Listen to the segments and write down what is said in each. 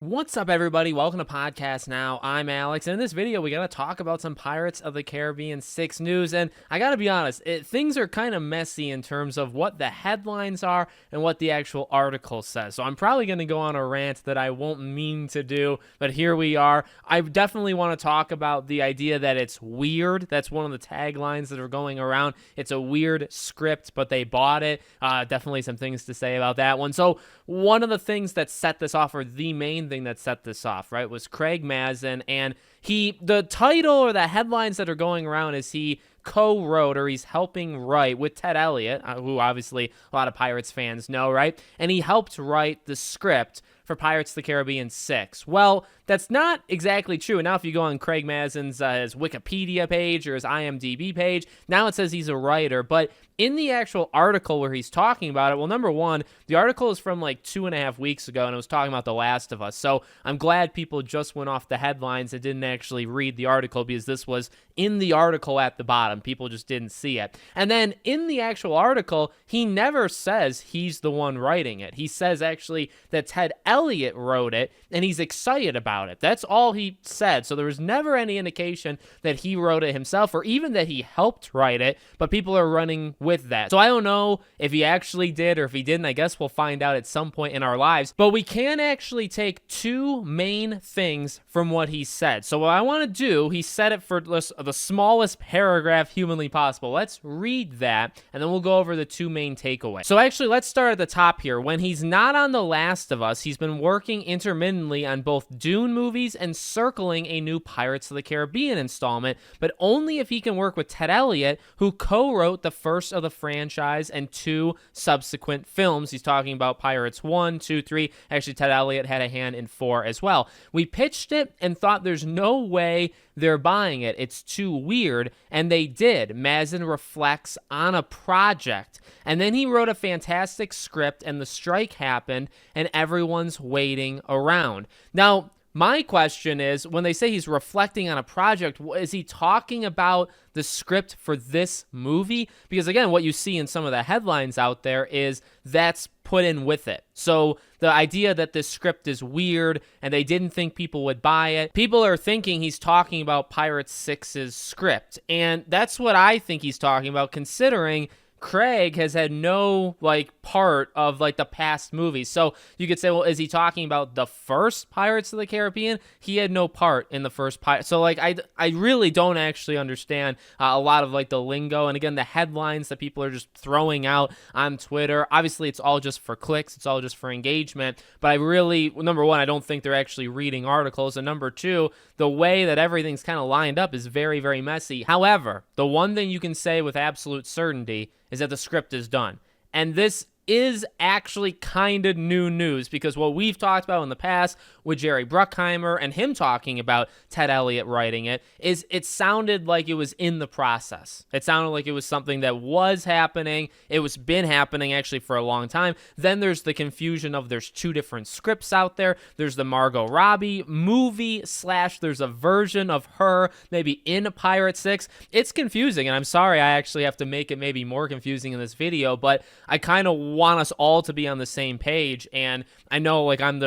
What's up, everybody? Welcome to Podcast Now. I'm Alex, and in this video, we got to talk about some Pirates of the Caribbean 6 news. And I got to be honest, things are kind of messy in terms of what the headlines are and what the actual article says. So I'm probably going to go on a rant that I won't mean to do, but here we are. I definitely want to talk about the idea that it's weird. That's one of the taglines that are going around. It's a weird script, but they bought it. Definitely some things to say about that one. So one of the things that set this off, or the main thing that set this off, right, was Craig Mazin, and the title or the headlines that are going around is he co-wrote, or he's helping write with Ted Elliott, who obviously a lot of Pirates fans know, right? And he helped write the script for Pirates of the Caribbean 6. Well, that's not exactly true. And now if you go on Craig Mazin's his Wikipedia page or his IMDb page, now it says he's a writer. But in the actual article where he's talking about it, well, number one, the article is from like 2.5 weeks ago, and it was talking about The Last of Us. So I'm glad people just went off the headlines and didn't actually read the article, because this was in the article at the bottom. People just didn't see it. And then in the actual article, he never says he's the one writing it. He says actually that Ted Elliott wrote it, and he's excited about it. That's all he said. So there was never any indication that he wrote it himself, or even that he helped write it, but people are running with that. So I don't know if he actually did or if he didn't. I guess we'll find out at some point in our lives. But we can actually take two main things from what he said. So what I want to do, he said it for the smallest paragraph humanly possible. Let's read that, and then we'll go over the two main takeaways. So actually, let's start at the top here. When he's not on The Last of Us, he's been working intermittently on both Dune movies and circling a new Pirates of the Caribbean installment, but only if he can work with Ted Elliott, who co-wrote the first of the franchise and two subsequent films. He's talking about Pirates 1, 2, 3. Actually, Ted Elliott had a hand in 4 as well. We pitched it and thought there's no way they're buying it. It's too weird. And they did. Mazin reflects on a project. And then he wrote a fantastic script, and the strike happened, and everyone's waiting around. Now, my question is, when they say he's reflecting on a project, is he talking about the script for this movie? Because again, what you see in some of the headlines out there is that's put in with it. So the idea that this script is weird and they didn't think people would buy it, people are thinking he's talking about Pirates 6's script. And that's what I think he's talking about, considering Craig has had no part of the past movies. So you could say, well, is he talking about the first Pirates of the Caribbean? He had no part in the first Pirates. So I really don't actually understand a lot of the lingo. And again, the headlines that people are just throwing out on Twitter. Obviously, it's all just for clicks. It's all just for engagement. But I really, number one, I don't think they're actually reading articles. And number two, the way that everything's kind of lined up is very, very messy. However, the one thing you can say with absolute certainty is that the script is done. And this is actually kind of new news, because what we've talked about in the past with Jerry Bruckheimer and him talking about Ted Elliott writing it is it sounded like it was in the process. It sounded like it was something that was happening. It was been happening actually for a long time. Then there's the confusion of there's two different scripts out there. There's the Margot Robbie movie / there's a version of her maybe in Pirate 6. It's confusing, and I'm sorry I actually have to make it maybe more confusing in this video, but I kind of want us all to be on the same page. And I know I'm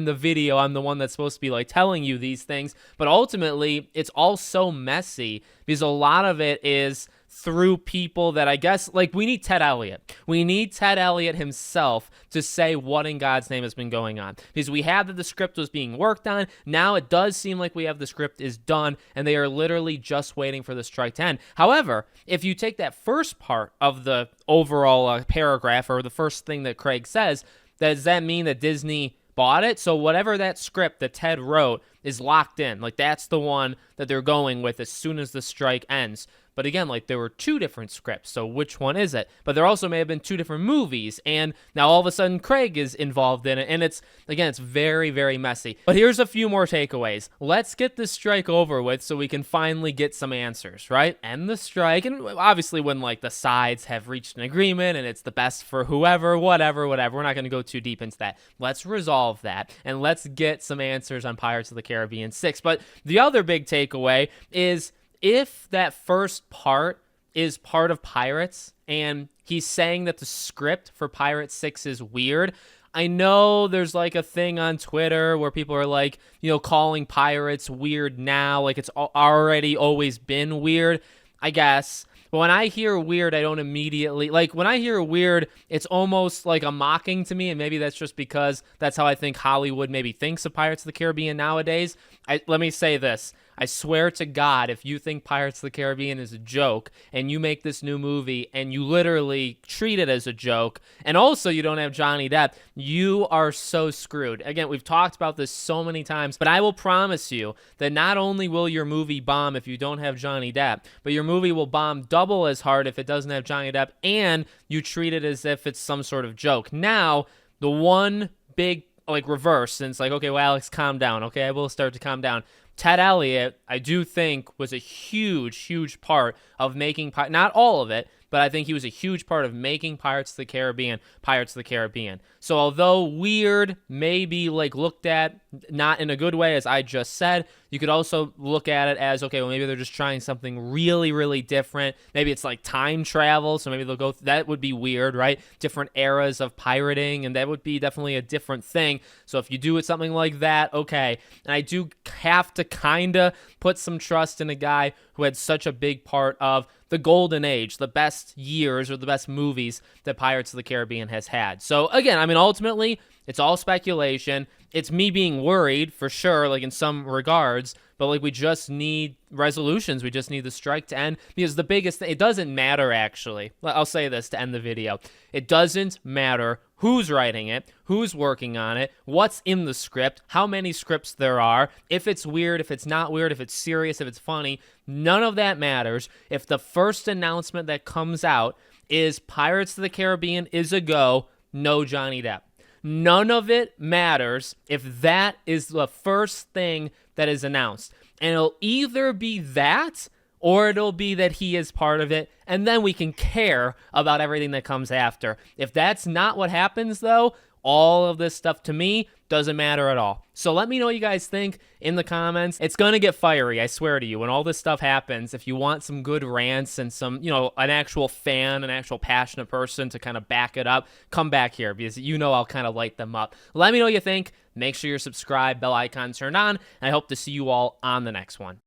the video, I'm the one that's supposed to be telling you these things, but ultimately it's all so messy because a lot of it is through people that I guess we need Ted Elliott. We need Ted Elliott himself to say what in God's name has been going on, because we have that the script was being worked on. Now it does seem like we have the script is done, and they are literally just waiting for the strike to end. However, if you take that first part of the overall paragraph, or the first thing that Craig says, does that mean that Disney bought it? So whatever that script that Ted wrote is locked in. That's the one that they're going with as soon as the strike ends. But again, there were two different scripts, so which one is it? But there also may have been two different movies, and now all of a sudden Craig is involved in it, and it's very, very messy. But here's a few more takeaways. Let's get this strike over with so we can finally get some answers, right? End the strike, and obviously when the sides have reached an agreement and it's the best for whoever, whatever, we're not going to go too deep into that. Let's resolve that, and let's get some answers on Pirates of the Caribbean 6. But the other big takeaway is, if that first part is part of Pirates and he's saying that the script for Pirates 6 is weird, I know there's like a thing on Twitter where people are like, calling pirates weird now, like it's already always been weird, I guess. But when I hear weird, I don't immediately, like, when I hear weird, it's almost like a mocking to me, and maybe that's just because that's how I think Hollywood maybe thinks of Pirates of the Caribbean nowadays. Let me say this. I swear to God, if you think Pirates of the Caribbean is a joke, and you make this new movie, and you literally treat it as a joke, and also you don't have Johnny Depp, you are so screwed. Again, we've talked about this so many times, but I will promise you that not only will your movie bomb if you don't have Johnny Depp, but your movie will bomb double as hard if it doesn't have Johnny Depp, and you treat it as if it's some sort of joke. Now, the one big, like, reverse, and it's like, okay, well, Alex, calm down. Okay, I will start to calm down. Ted Elliott, I do think, was a huge, huge part of making, not all of it, but I think he was a huge part of making Pirates of the Caribbean, Pirates of the Caribbean. So although weird may be like looked at not in a good way, as I just said, you could also look at it as, okay, well, maybe they're just trying something really, really different. Maybe it's like time travel, so maybe they'll go, that would be weird, right? Different eras of pirating, and that would be definitely a different thing. So if you do it something like that, okay. And I do have to kind of put some trust in a guy who had such a big part of the golden age, the best years or the best movies that Pirates of the Caribbean has had. So again, I mean, ultimately, it's all speculation. It's me being worried for sure, like in some regards, but like we just need resolutions. We just need the strike to end, because the biggest thing, it doesn't matter actually. I'll say this to end the video. It doesn't matter who's writing it, who's working on it, what's in the script, how many scripts there are, if it's weird, if it's not weird, if it's serious, if it's funny. None of that matters if the first announcement that comes out is Pirates of the Caribbean is a go, no Johnny Depp. None of it matters if that is the first thing that is announced. And it'll either be that, or it'll be that he is part of it, and then we can care about everything that comes after. If that's not what happens, though, all of this stuff to me doesn't matter at all. So let me know what you guys think in the comments. It's going to get fiery, I swear to you, when all this stuff happens. If you want some good rants and some, an actual fan, an actual passionate person to kind of back it up, come back here, because I'll kind of light them up. Let me know what you think. Make sure you're subscribed, bell icon turned on, and I hope to see you all on the next one.